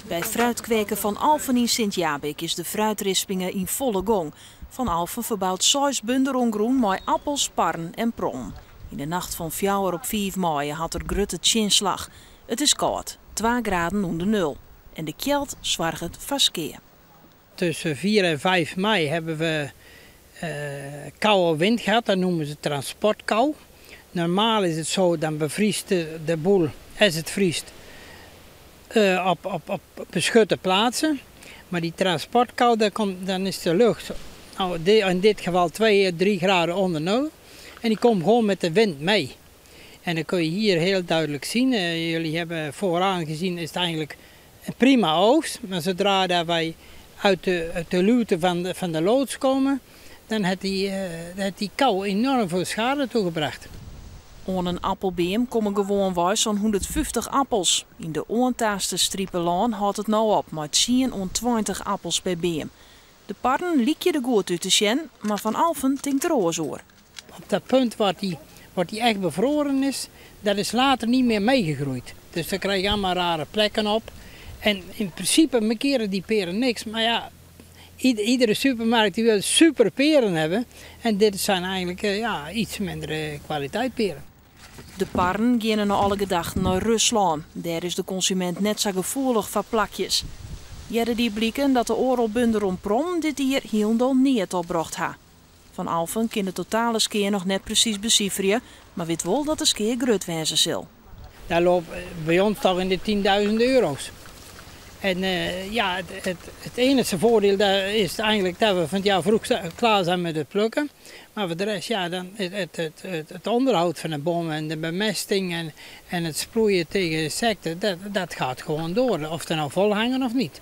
Bij fruitkweken van Alphen in Sint-Jabik is de fruitrispingen in volle gang. Van Alphen verbouwt 6 bunderen groen met appels, parren en prom. In de nacht van 4 op 5 mei had er grutte chinslag. Het is koud, 2 graden onder nul. En de kjeld zwargt het vaskeer. Tussen 4 en 5 mei hebben we koude wind gehad, dat noemen ze transportkou. Normaal is het zo, dan bevriest de boel, als het vriest, op beschutte plaatsen. Maar die transportkou, dan is de lucht, in dit geval 2, 3 graden onder nul. En die komt gewoon met de wind mee. En dat kun je hier heel duidelijk zien. Jullie hebben vooraan gezien, is het eigenlijk een prima oogst. Maar zodra dat wij uit de luwte van de loods komen, dan heeft die kou enorm veel schade toegebracht. Aan een appelbeem komen gewoon zo'n 150 appels. In de oantaaste striepenlaan houdt het nou op met 10 en 20 appels per beem. De parren liek je er goed uit te zien, maar van Alphen tinkt er oors oor. Op dat punt waar die echt bevroren is, dat is later niet meer meegegroeid. Dus daar krijg je allemaal rare plekken op. En in principe markeren die peren niks, maar ja, iedere supermarkt die wil super peren hebben. En dit zijn eigenlijk iets mindere kwaliteit peren. De parren gaan na alle gedachten naar Rusland. Daar is de consument net zo gevoelig voor plakjes. Jere die blikken dat de oorlbunder om prom dit hier heel niet opbracht ha. Van Alphen kan de totale skeer nog net precies becijferen, maar weet wel dat de skeer grut wezen zal. Dat loopt bij ons toch in de 10.000 euro's. En het enige voordeel is eigenlijk dat we van het jaar vroeg klaar zijn met het plukken. Maar voor de rest, dan het onderhoud van de bomen en de bemesting en het sproeien tegen insecten, dat gaat gewoon door. Of ze nou vol hangen of niet.